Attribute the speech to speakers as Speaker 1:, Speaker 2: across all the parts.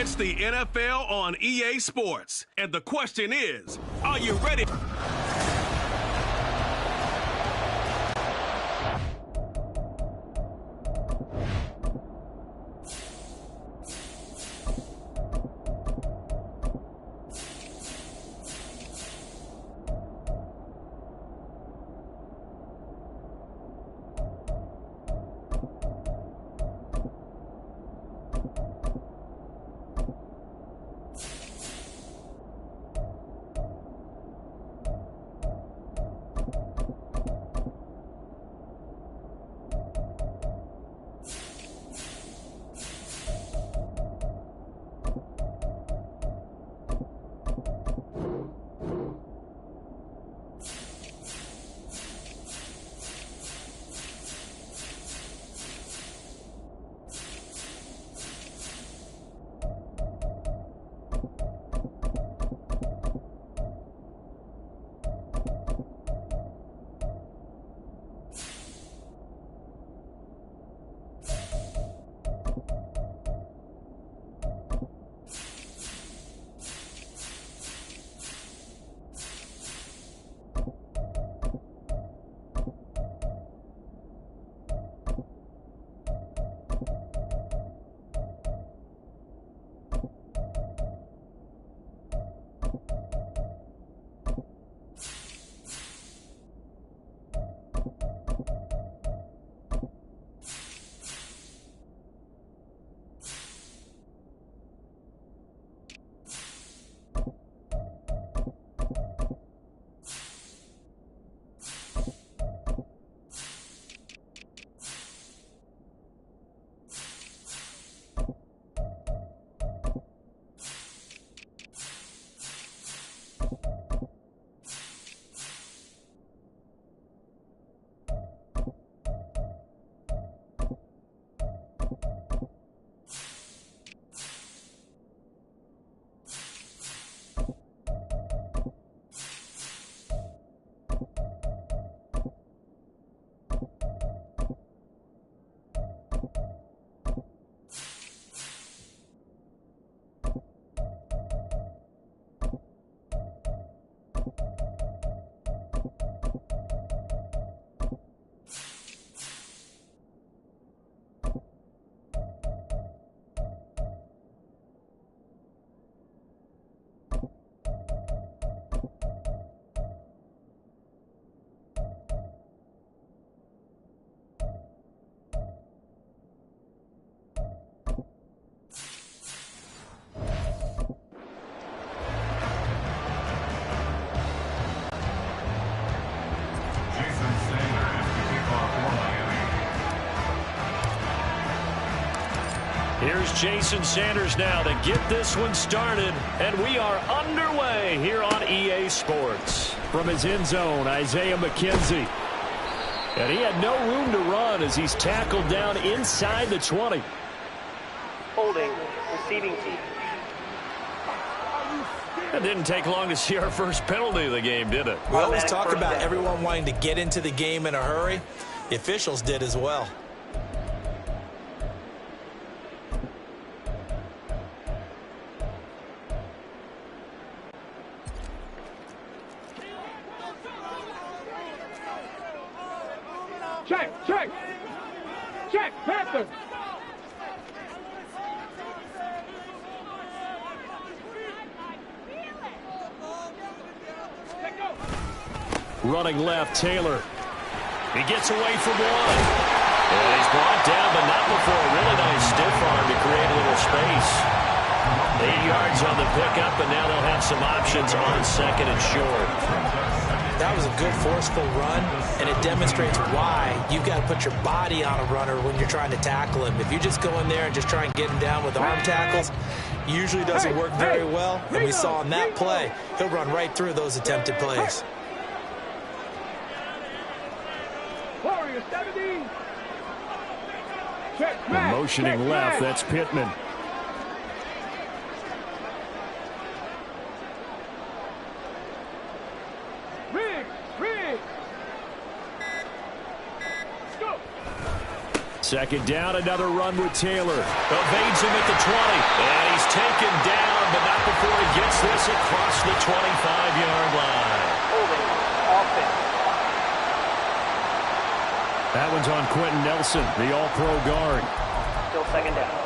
Speaker 1: It's the NFL on EA Sports. And the question is, are you ready?
Speaker 2: Here's Jason Sanders now to get this one started, and we are underway here on EA Sports. From his end zone, Isaiah McKenzie. And he had no room to run as he's tackled down inside the 20.
Speaker 3: Holding, receiving team.
Speaker 2: It didn't take long to see our first penalty of the game, did it?
Speaker 4: We always talk about everyone wanting to get into the game in a hurry. The officials did as well.
Speaker 5: Check, Panther.
Speaker 2: Running left, Taylor. He gets away from one. And he's brought down, but not before a really nice stiff arm to create a little space. 8 yards on the pickup, and now they'll have some options on second and short.
Speaker 4: That was a good forceful run, and it demonstrates why you've got to put your body on a runner when you're trying to tackle him. If you just go in there and just try and get him down with arm tackles, usually doesn't work very well. And we saw on that play, he'll run right through those attempted plays.
Speaker 2: Motioning left, that's Pittman. Second down, another run with Taylor. Evades him at the 20. And he's taken down, but not before he gets this across the 25-yard line.
Speaker 3: Holding. Offense.
Speaker 2: That one's on Quentin Nelson, the all-pro guard.
Speaker 3: Still second down.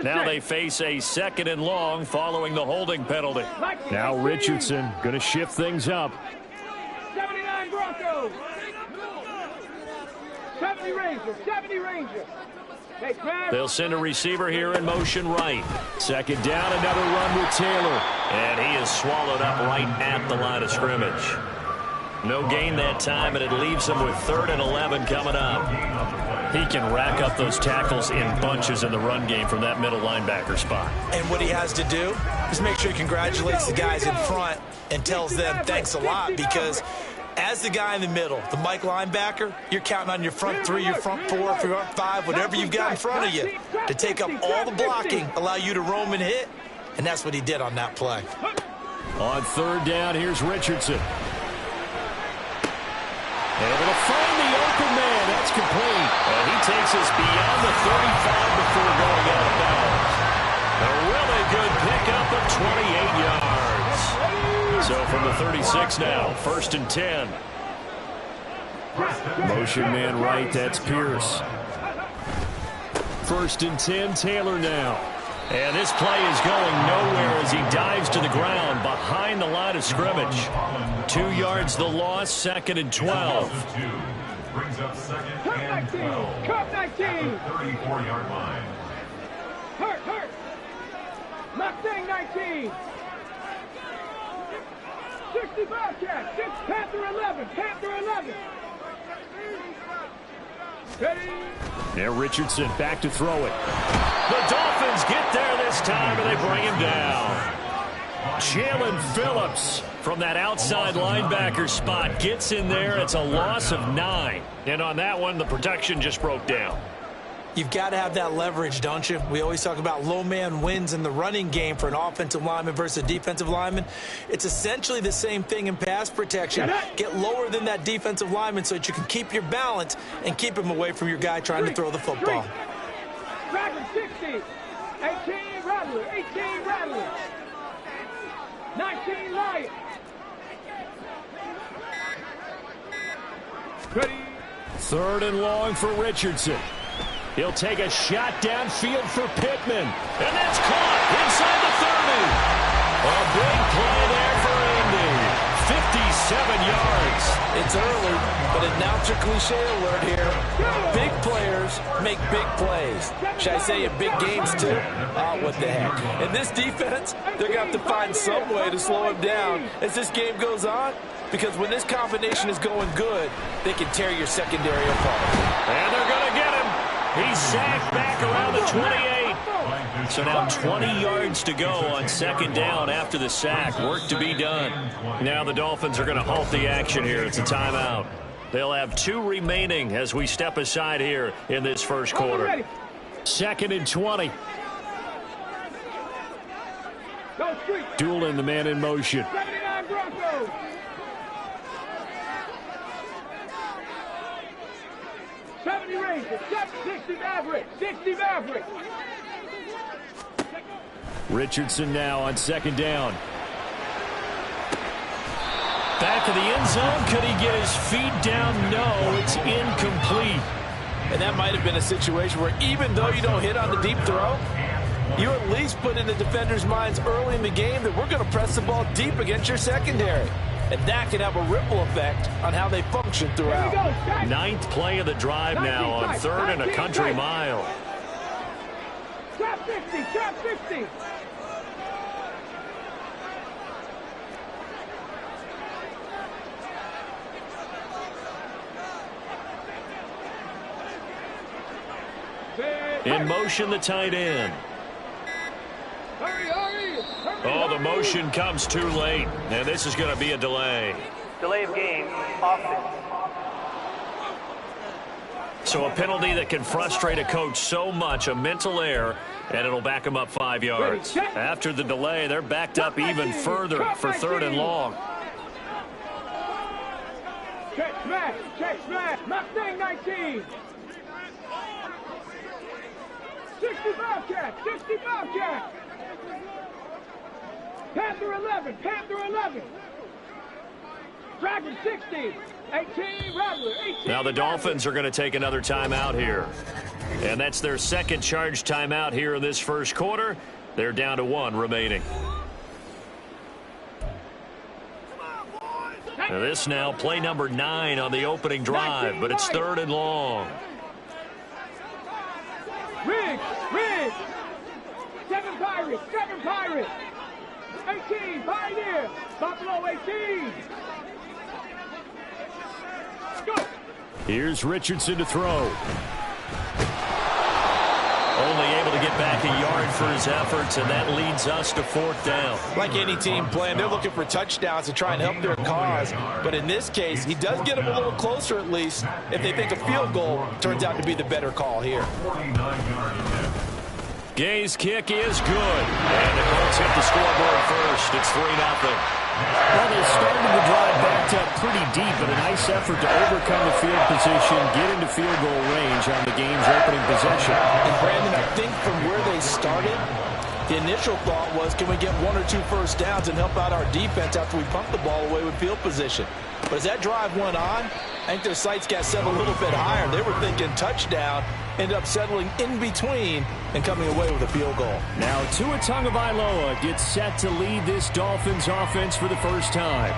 Speaker 2: Now they face a second and long following the holding penalty. Now Richardson going to shift things up.
Speaker 5: 79 Broncos. 70 Rangers. 70 Rangers.
Speaker 2: They'll send a receiver here in motion right. Second down, another run with Taylor. And he is swallowed up right at the line of scrimmage. No gain that time, and it leaves him with 3rd and 11 coming up. He can rack up those tackles in bunches in the run game from that middle linebacker spot.
Speaker 4: And what he has to do is make sure he congratulates the guys in front and tells them thanks a lot, because as the guy in the middle, the Mike linebacker, you're counting on your front 3, your front 4, your front 5, whatever you've got in front of you to take up all the blocking, allow you to roam and hit, and that's what he did on that play.
Speaker 2: On 3rd down, here's Richardson. Able to find the open man. That's complete. And he takes us beyond the 35 before going out of bounds. A really good pickup of 28 yards. So from the 36 now, 1st and 10. Motion man right, that's Pierce. 1st and 10, Taylor now. And this play is going nowhere as he dives to the ground behind the line of scrimmage. 2 yards the loss, 2nd and 12.
Speaker 5: Brings up 2nd and 12. Cut 19.
Speaker 6: 34-yard line.
Speaker 5: Hurt. Mustang 19. 60 Bobcat. 6 Panther 11. Panther 11. Ready.
Speaker 2: Now Richardson back to throw it. The Dolphins get there this time, and they bring him down. Jalen Phillips from that outside linebacker spot gets in there. It's a loss of 9. And on that one, the protection just broke down.
Speaker 4: You've got to have that leverage, don't you? We always talk about low man wins in the running game for an offensive lineman versus a defensive lineman. It's essentially the same thing in pass protection. Get lower than that defensive lineman so that you can keep your balance and keep him away from your guy trying to throw the football.
Speaker 5: Rattler 60. 18 Rattler. 18 Rattler. 19 Lion. Ready.
Speaker 2: 3rd and long for Richardson. He'll take a shot downfield for Pittman. And that's caught inside the 30. A big play there for Indy. 57 yards.
Speaker 7: It's early, but announcer cliche alert here. Big players make big plays. Should I say in big games too? What the heck. In this defense, they're going to have to find some way to slow him down as this game goes on, because when this combination is going good, they can tear your secondary apart.
Speaker 2: And they're going to get him. He's sacked back around the 28. So now 20 yards to go on 2nd down after the sack. Work to be done. Now the Dolphins are going to halt the action here. It's a timeout. They'll have 2 remaining as we step aside here in this first quarter. 2nd and 20. Dueling the man in motion.
Speaker 5: 79 Broncos. 70 Rangers. 60 Maverick. 60 Maverick.
Speaker 2: Richardson now on 2nd down. Back of the end zone. Could he get his feet down? No, it's incomplete.
Speaker 7: And that might have been a situation where even though you don't hit on the deep throw, you at least put in the defenders' minds early in the game that we're going to press the ball deep against your secondary. And that can have a ripple effect on how they function throughout.
Speaker 2: 9th play of the drive now on 3rd and a country mile.
Speaker 5: Trap 50, trap 50.
Speaker 2: In motion, the tight end. Oh, the motion comes too late, and this is going to be a delay.
Speaker 3: Delay of game. Offense.
Speaker 2: So a penalty that can frustrate a coach so much, a mental error, and it'll back them up 5 yards. After the delay, they're backed up even further for 3rd and long.
Speaker 5: Check smash, Mustang 19. 65 Cats. Panther 11. Dragon 60. 18, Rattler 18.
Speaker 2: Now the Dolphins are going to take another timeout here. And that's their second charge timeout here in this first quarter. They're down to 1 remaining. Now this now play number 9 on the opening drive, but it's 3rd and long.
Speaker 5: Riggs. 7 Pirates. 18, Pioneer. Buffalo 18. Go.
Speaker 2: Here's Richardson to throw. Only able to get back a yard for his efforts, and that leads us to 4th down.
Speaker 7: Like any team playing, they're looking for touchdowns to try and help their cause. But in this case, he does get them a little closer at least if they think a field goal turns out to be the better call here.
Speaker 2: Gay's kick is good. And the Colts hit the scoreboard first. It's 3-0.
Speaker 8: Well, they started the drive backed up pretty deep, but a nice effort to overcome the field position, get into field goal range on the game's opening possession.
Speaker 7: And Brandon, I think from where they started, the initial thought was, can we get 1 or 2 first downs and help out our defense after we pump the ball away with field position? But as that drive went on, I think their sights got set a little bit higher. They were thinking touchdown, ended up settling in between and coming away with a field goal.
Speaker 8: Now Tua Tagovailoa gets set to lead this Dolphins offense for the first time.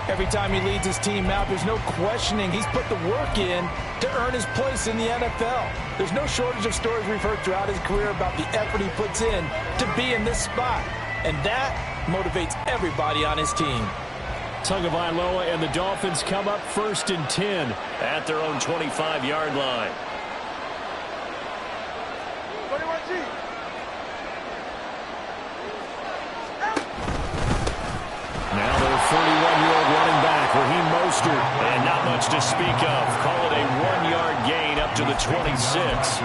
Speaker 7: Every time he leads his team out, there's no questioning. He's put the work in to earn his place in the NFL. There's no shortage of stories we've heard throughout his career about the effort he puts in to be in this spot. And that motivates everybody on his team.
Speaker 8: Tagovailoa and the Dolphins come up 1st and 10
Speaker 2: at their own 25-yard line.
Speaker 8: Now their 41-year-old running back, Raheem Mostert.
Speaker 2: And not much to speak of. Call it a 1-yard gain up to the 26.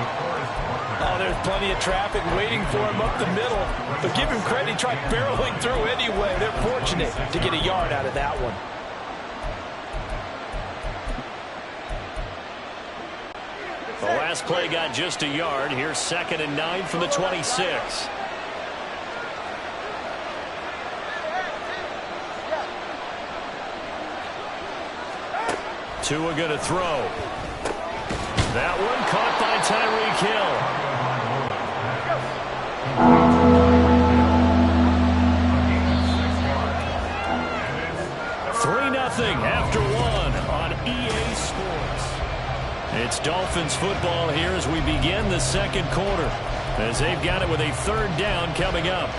Speaker 7: Oh, there's plenty of traffic waiting for him up the middle. But give him credit, he tried barreling through anyway. They're fortunate to get a yard out of that one.
Speaker 2: The last play got just a yard. Here's 2nd and 9 from the 26. Tua going to throw. That one caught by Tyreek Hill. 3-0 after 1 on EA Sports. It's Dolphins football here as we begin the second quarter, as they've got it with a 3rd down coming up.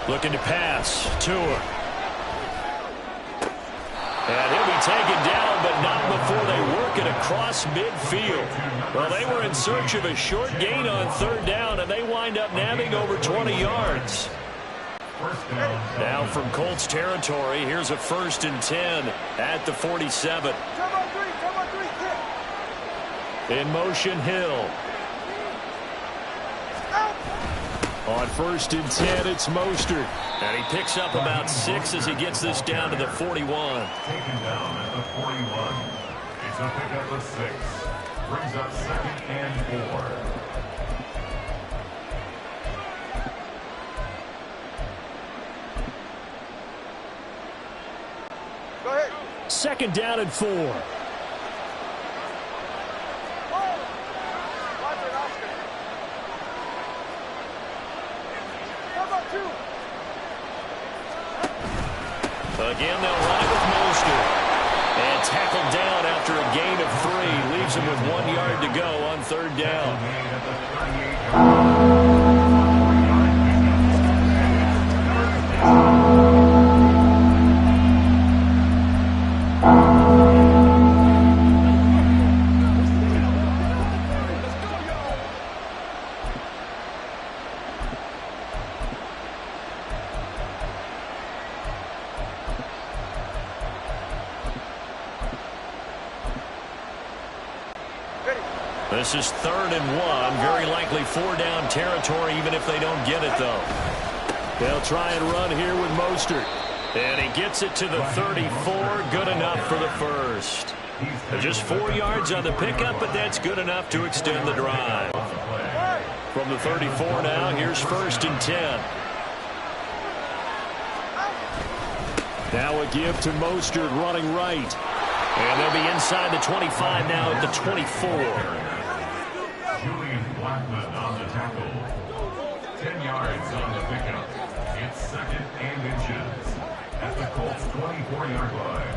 Speaker 2: Looking to pass. Tua. And he'll be taken down, but not before they work it across midfield. Well, they were in search of a short gain on 3rd down, and they wind up nabbing over 20 yards. Now from Colts territory, here's a 1st and 10 at the 47. In motion, Hill. On 1st and 10, it's Mostert. And he picks up about 6 as he gets this down to the 41.
Speaker 6: Taken down at the 41. It's a pickup of 6. Brings up 2nd and 4.
Speaker 5: Go ahead.
Speaker 8: 2nd down and 4.
Speaker 2: Again, they'll run it with Mostert. And tackled down after a gain of 3. Leaves him with 1 yard to go on 3rd down. This is 3rd and 1. Very likely 4-down territory, even if they don't get it, though.
Speaker 8: They'll try and run here with Mostert.
Speaker 2: And he gets it to the 34. Good enough for the first. Just 4 yards on the pickup, but that's good enough to extend the drive. From the 34 now, here's 1st and 10.
Speaker 8: Now a give to Mostert running right.
Speaker 2: And they'll be inside the 25 now at the 24.
Speaker 6: Julian Blackman on the tackle. 10 yards on the pickup. It's 2nd and inches at the Colts 24-yard line.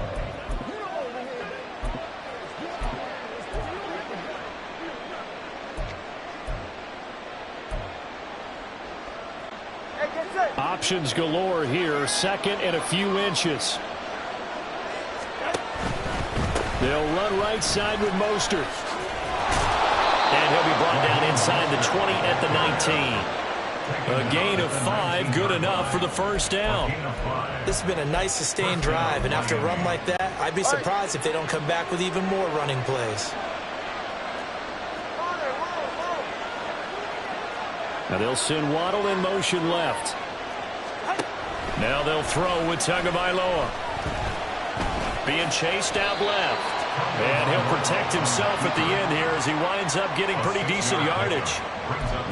Speaker 8: Options galore here. 2nd and a few inches. They'll run right side with Mostert.
Speaker 2: And he'll be brought down inside the 20 at the 19. A gain of 5, good enough for the 1st down.
Speaker 4: This has been a nice sustained drive, and after a run like that, I'd be surprised if they don't come back with even more running plays.
Speaker 8: Now they'll send Waddle in motion left.
Speaker 2: Now they'll throw with Tagovailoa. Being chased out left. And he'll protect himself at the end here as he winds up getting pretty decent yardage.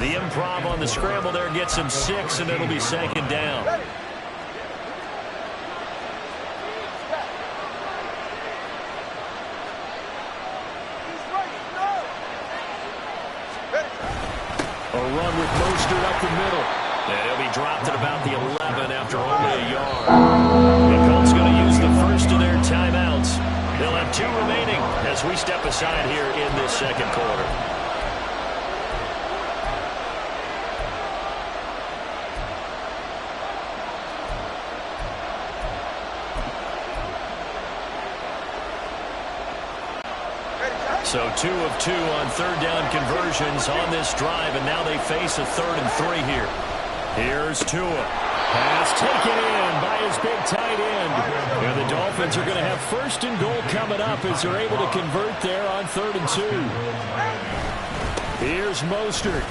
Speaker 2: The improv on the scramble there gets him 6, and it'll be 2nd down.
Speaker 8: A run with Mostert up the middle.
Speaker 2: And he'll be dropped at about the 11 after only a yard. The Colts going to use the first of their timeouts. They'll have 2 remaining as we step aside here in this 2nd quarter. So 2 of 2 on 3rd down conversions on this drive, and now they face a 3rd and 3 here. Here's Tua.
Speaker 8: Pass taken in by his big tight end. And the Dolphins are going to have 1st and goal coming up as they're able to convert there on 3rd and 2. Here's Mostert.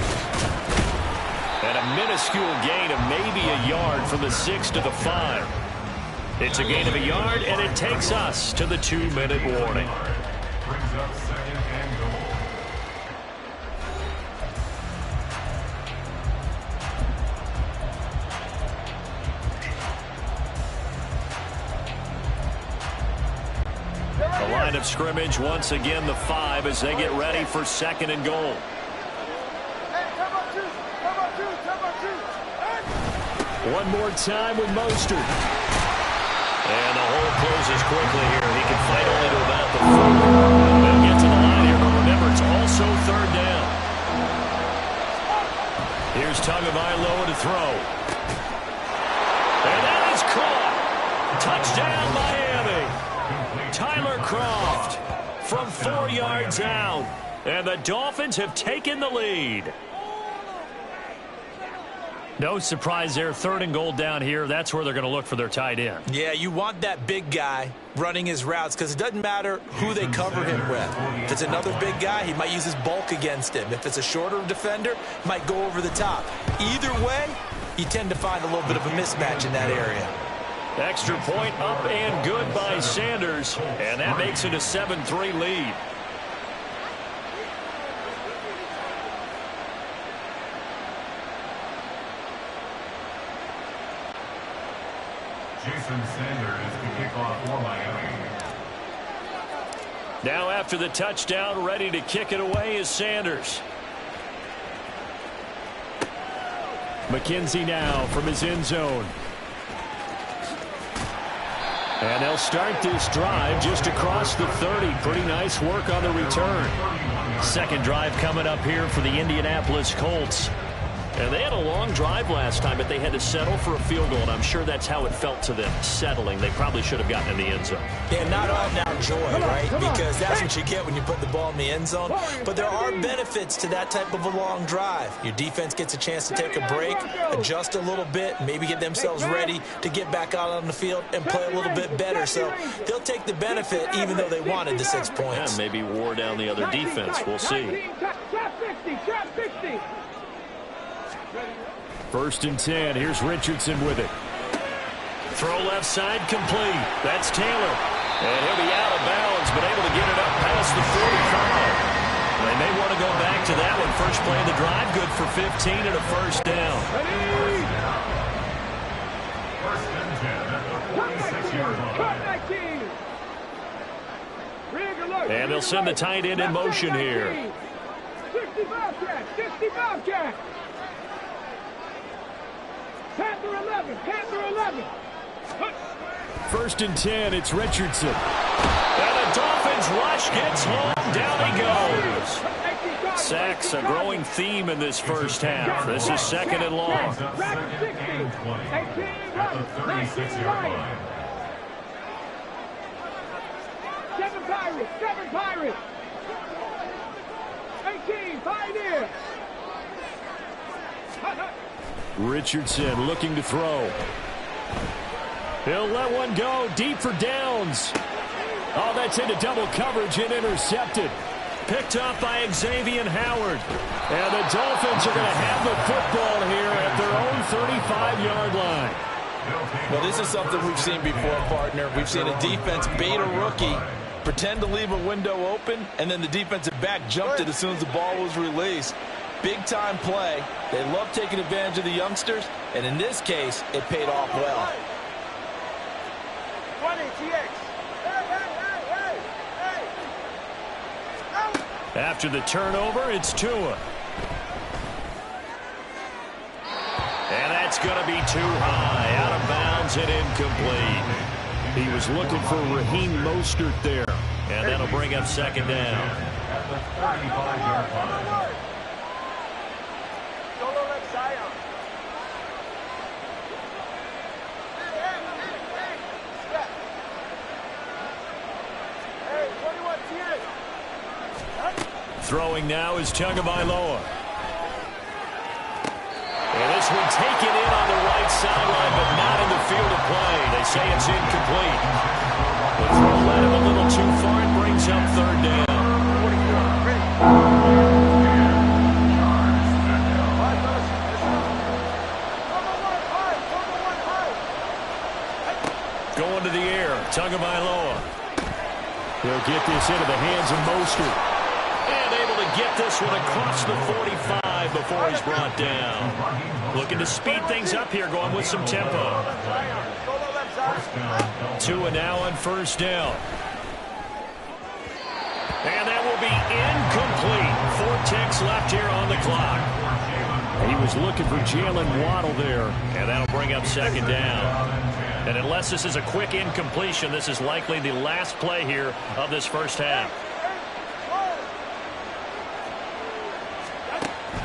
Speaker 2: And a minuscule gain of maybe a yard from the 6 to the 5. It's a gain of a yard, and it takes us to the 2-minute warning.
Speaker 6: Brings up 2nd and goal.
Speaker 2: The line of scrimmage, once again, the 5 as they get ready for 2nd and goal.
Speaker 8: One more time with Mostert.
Speaker 2: And the hole closes quickly here. He can fight only to about the 4. They'll get to the line here, but remember, it's also 3rd down. Here's Tagovailoa to throw. And that is caught. Touchdown, Miami. Tyler Kroft from 4 yards out. And the Dolphins have taken the lead. No surprise there. 3rd and goal down here. That's where they're going to look for their tight end.
Speaker 4: Yeah, you want that big guy running his routes because it doesn't matter who they cover him with. If it's another big guy, he might use his bulk against him. If it's a shorter defender, he might go over the top. Either way, you tend to find a little bit of a mismatch in that area.
Speaker 2: Extra point up and good by Sanders. And that makes it a 7-3 lead.
Speaker 6: Jason Sanders to kick off for Miami.
Speaker 2: Now after the touchdown, ready to kick it away is Sanders.
Speaker 8: McKenzie now from his end zone. And they'll start this drive just across the 30. Pretty nice work on the return.
Speaker 2: 2nd drive coming up here for the Indianapolis Colts. And they had a long drive last time, but they had to settle for a field goal, and I'm sure that's how it felt to them, settling. They probably should have gotten in the end zone.
Speaker 4: Yeah, not all now joy, right? Because that's what you get when you put the ball in the end zone. But there are benefits to that type of a long drive. Your defense gets a chance to take a break, adjust a little bit, maybe get themselves ready to get back out on the field and play a little bit better. So they'll take the benefit even though they wanted the 6 points.
Speaker 2: Yeah, maybe wore down the other defense. We'll see.
Speaker 8: First and 10. Here's Richardson with it.
Speaker 2: Throw left side complete. That's Taylor. And he'll be out of bounds, but able to get it up past the 45. They may want to go back to that one. First play of the drive, good for 15 and a first down.
Speaker 6: First and 10 at the 46-yard line.
Speaker 8: And they'll send the tight end in motion here.
Speaker 5: 65 cat. Panther 11, Panther 11.
Speaker 8: First and 10, it's Richardson.
Speaker 2: And the Dolphins rush gets home. Down he goes. Sacks, a growing theme in this first half. This is second and long.
Speaker 6: Second and 20 at the 36-yard line.
Speaker 5: 7 Pirates, 7 Pirates. 18, Pioneer.
Speaker 8: Richardson looking to throw. He'll let one go deep for Downs. Oh, that's into double coverage and intercepted.
Speaker 2: Picked up by Xavier Howard.
Speaker 8: And the Dolphins are going to have the football here at their own 35-yard line.
Speaker 7: Well, this is something we've seen before, partner. We've seen a defense bait a rookie, pretend to leave a window open, and then the defensive back jumped it as soon as the ball was released. Big-time play. They love taking advantage of the youngsters, and in this case, it paid off well.
Speaker 5: 20 TX.
Speaker 8: After the turnover, it's Tua.
Speaker 2: And that's going to be too high. Out of bounds and incomplete.
Speaker 8: He was looking for Raheem Mostert there.
Speaker 2: And that'll bring up second down.
Speaker 6: At the 35-yard line.
Speaker 8: Throwing now is Tagovailoa. And this one taken in on the right sideline, but not in the field of play. They say it's incomplete. The throw led him a little too far and brings up third down. Going to the air, Tagovailoa. He'll get this into the hands of Mostert.
Speaker 2: And able to get this one across the 45 before he's brought down. Looking to speed things up here, going with some tempo.
Speaker 8: Tua now on first down.
Speaker 2: And that will be incomplete. 4 ticks left here on the clock.
Speaker 8: He was looking for Jalen Waddle there.
Speaker 2: And that'll bring up second down. And unless this is a quick incompletion, this is likely the last play here of this first half.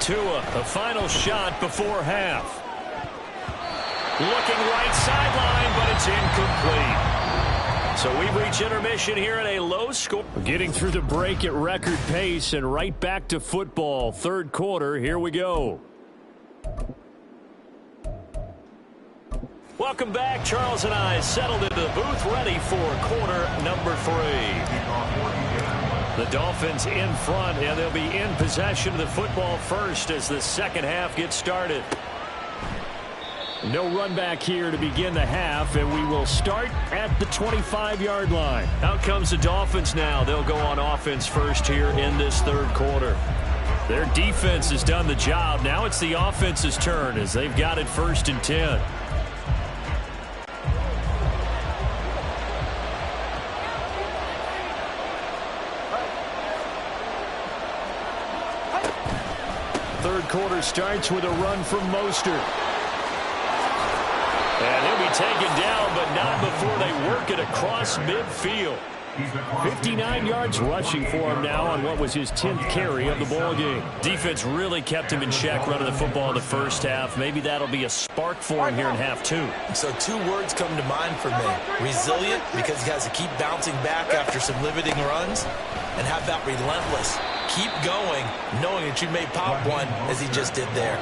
Speaker 8: Tua, the final shot before half.
Speaker 2: Looking right sideline, but it's incomplete. So we reach intermission here at a low score.
Speaker 8: Getting through the break at record pace and right back to football. Third quarter, here we go.
Speaker 2: Welcome back. Charles and I settled into the booth, ready for quarter number 3. The Dolphins in front, and they'll be in possession of the football first as the second half gets started.
Speaker 8: No run back here to begin the half, and we will start at the 25-yard line.
Speaker 2: Out comes the Dolphins now. They'll go on offense first here in this third quarter.
Speaker 8: Their defense has done the job. Now it's the offense's turn as they've got it first and 10. Third quarter starts with a run from Mostert.
Speaker 2: And he'll be taken down, but not before they work it across midfield.
Speaker 8: 59 yards rushing for him now on what was his 10th carry of the ball game.
Speaker 2: Defense really kept him in check running the football in the first half. Maybe that'll be a spark for him here in half two.
Speaker 4: So 2 words come to mind for me. Resilient, because he has to keep bouncing back after some limiting runs. And how about relentless? Keep going, knowing that you may pop one, as he just did there.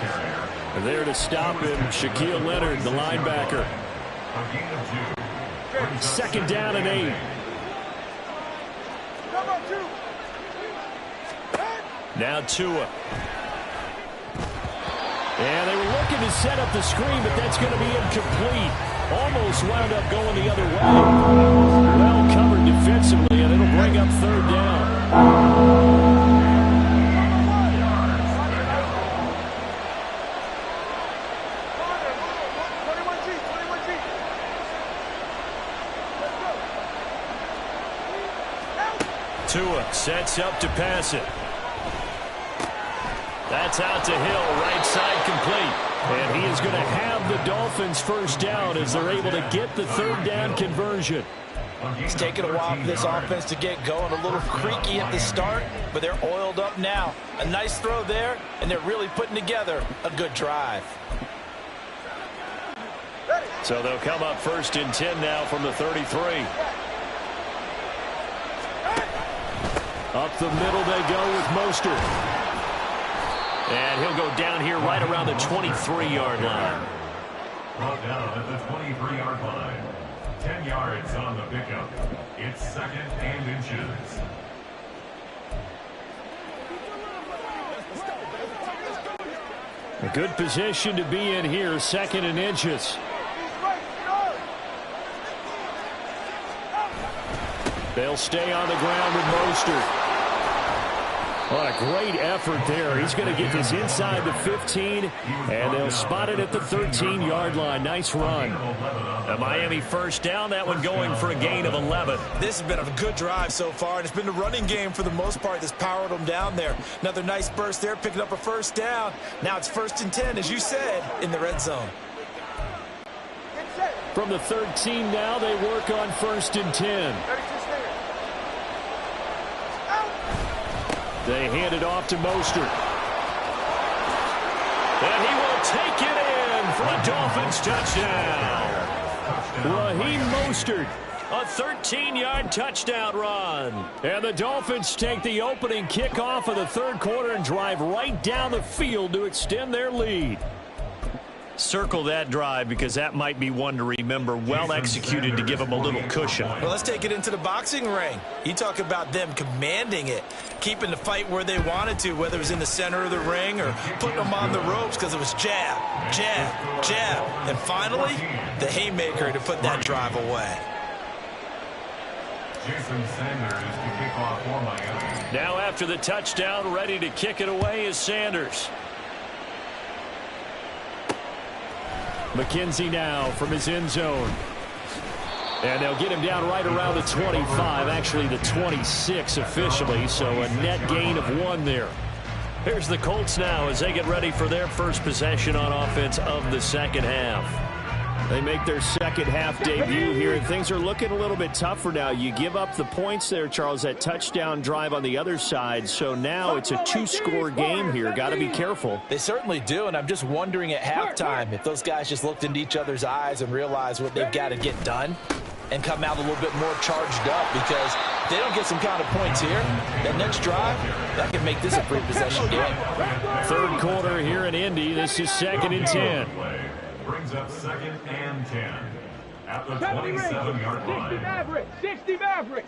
Speaker 8: And there to stop him, Shaquille Leonard, the linebacker. 2nd down and 8.
Speaker 2: Now Tua.
Speaker 8: And they were looking to set up the screen, but that's going to be incomplete. Almost wound up going the other way. Well covered defensively, and it'll bring up 3rd down.
Speaker 2: Tua sets up to pass it. That's out to Hill, right side complete.
Speaker 8: And he is going to have the Dolphins 1st down as they're able to get the 3rd down conversion.
Speaker 4: It's taken a while for this offense to get going. A little creaky at the start, but they're oiled up now. A nice throw there, and they're really putting together a good drive.
Speaker 2: So they'll come up 1st and 10 now from the 33.
Speaker 8: Up the middle they go with Mostert.
Speaker 2: And he'll go down here right around the 23-yard line.
Speaker 6: Brought down at the 23-yard line. 10 yards on the pickup. It's 2nd and inches.
Speaker 8: A good position to be in here, 2nd and inches. They'll stay on the ground with Mostert. What a great effort there. He's going to get this inside the 15, and they'll spot it at the 13-yard line. Nice run.
Speaker 2: A Miami 1st down, that one going for a gain of 11.
Speaker 4: This has been a good drive so far, and it's been the running game for the most part that's powered them down there. Another nice burst there, picking up a 1st down. Now it's 1st and 10, as you said, in the red zone.
Speaker 8: From the 13 now, they work on 1st and 10. They hand it off to Mostert.
Speaker 2: And he will take it in for a Dolphins touchdown.
Speaker 8: Raheem Mostert.
Speaker 2: A 13-yard touchdown run.
Speaker 8: And the Dolphins take the opening kickoff of the 3rd quarter and drive right down the field to extend their lead.
Speaker 2: Circle that drive because that might be one to remember. Well executed to give them a little cushion.
Speaker 4: Well, let's take it into the boxing ring. You talk about them commanding it, keeping the fight where they wanted to, whether it was in the center of the ring or putting them on the ropes because it was jab, jab, jab. And finally, the haymaker to put that drive away.
Speaker 6: Jason Sanders to kick off for Miami.
Speaker 2: Now after the touchdown, ready to kick it away is Sanders.
Speaker 8: McKenzie now from his end zone. And they'll get him down right around the 25, actually the 26 officially, so a net gain of 1 there.
Speaker 2: Here's the Colts now as they get ready for their first possession on offense of the 2nd half.
Speaker 8: They make their 2nd half debut here, and things are looking a little bit tougher now. You give up the points there, Charles, that touchdown drive on the other side, so now it's a 2-score game here. Got to be careful.
Speaker 4: They certainly do, and I'm just wondering at halftime if those guys just looked into each other's eyes and realized what they've got to get done and come out a little bit more charged up, because if they don't get some kind of points here, that next drive, that can make this a free-possession game.
Speaker 8: 3rd quarter here in Indy. This is 2nd and 10.
Speaker 6: Brings up 2nd and 10 at the 27-yard line.
Speaker 5: 60 Maverick.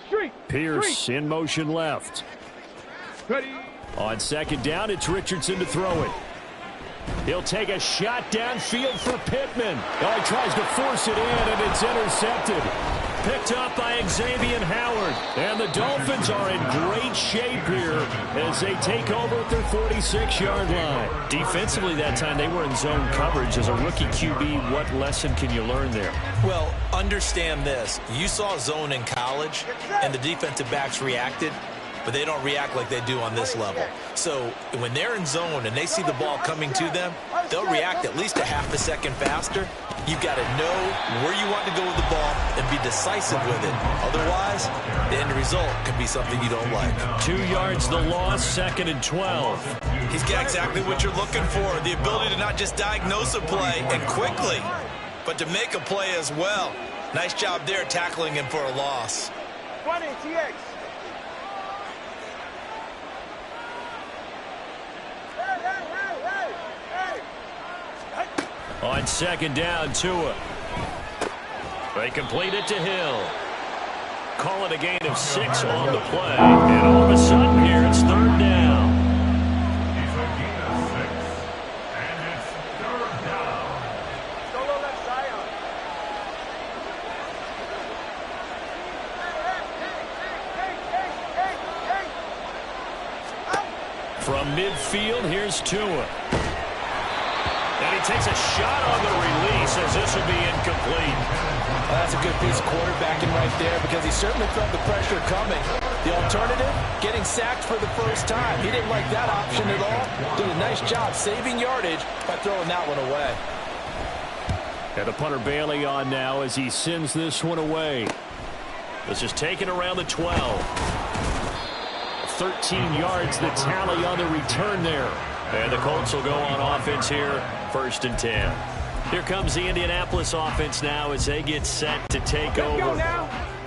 Speaker 5: Street.
Speaker 8: Pierce in motion left.
Speaker 5: Ready.
Speaker 8: On 2nd down, it's Richardson to throw it. He'll take a shot downfield for Pittman. Oh, he tries to force it in, and it's intercepted.
Speaker 2: Picked up by Xavier Howard.
Speaker 8: And the Dolphins are in great shape here as they take over at their 46-yard line.
Speaker 2: Defensively that time, they were in zone coverage. As a rookie QB, what lesson can you learn there?
Speaker 4: Well, understand this. You saw zone in college, and the defensive backs reacted. but they don't react like they do on this level. So when they're in zone and they see the ball coming to them, they'll react at least a half a second faster. You've got to know where you want to go with the ball and be decisive with it. Otherwise, the end result can be something you don't like.
Speaker 8: 2 yards the loss, 2nd and 12.
Speaker 4: He's got exactly what you're looking for, the ability to not just diagnose a play and quickly, but to make a play as well. Nice job there tackling him for a loss.
Speaker 5: 20, TX.
Speaker 8: On 2nd down, Tua. They complete it to Hill. Call it a gain of 6 on the play. And all of a sudden here, it's 3rd down.
Speaker 6: It's a gain of 6, and it's 3rd down.
Speaker 5: Solo left side.
Speaker 8: From midfield, here's Tua. And he takes a shot on the release as this will be incomplete.
Speaker 7: Well, that's a good piece of quarterbacking right there because he certainly felt the pressure coming. The alternative, getting sacked for the first time. He didn't like that option at all. Did a nice job saving yardage by throwing that one away.
Speaker 8: And the punter Bailey on now as he sends this one away. This is taken around the 12. 13 yards the tally on the return there. And the Colts will go on offense here, 1st and 10. Here comes the Indianapolis offense now as they get set to take over.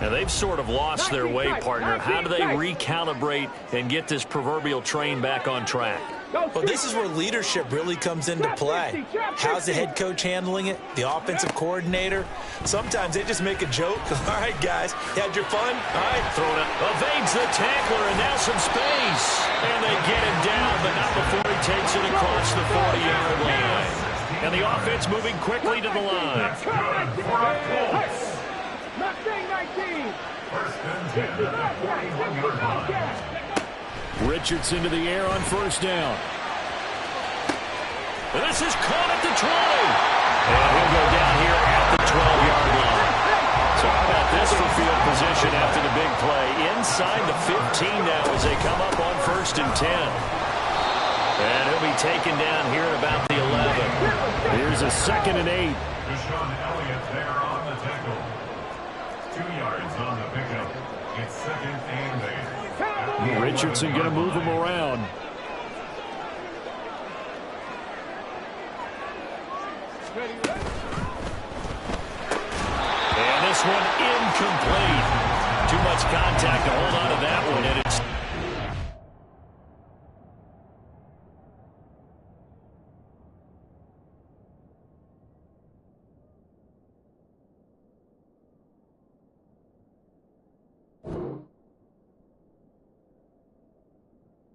Speaker 8: Now, they've sort of lost their way, partner. How do they recalibrate and get this proverbial train back on track?
Speaker 4: Well, this is where leadership really comes into play. How's the head coach handling it? The offensive coordinator? Sometimes they just make a joke. All right, guys, you had your fun? All right, throw it up.
Speaker 8: Evades the tackler, and now some space. And they get him down, but not before he takes it across the 40-yard line. And the offense moving quickly to the line.
Speaker 5: Mustang 19.
Speaker 6: 1st and 10 at the 41-yard line.
Speaker 8: Richardson to the air on 1st down. This is caught at the 20. And he'll go down here at the 12-yard line. So how about this for field position after the big play? Inside the 15 now as they come up on 1st and 10. And he'll be taken down here at about the 11. Here's a 2nd and 8.
Speaker 6: Deshaun Elliott there on the tackle. 2 yards on the pickup. It's 2nd and 8.
Speaker 8: Richardson going to move him around. And this one incomplete. Too much contact to hold on to that one. And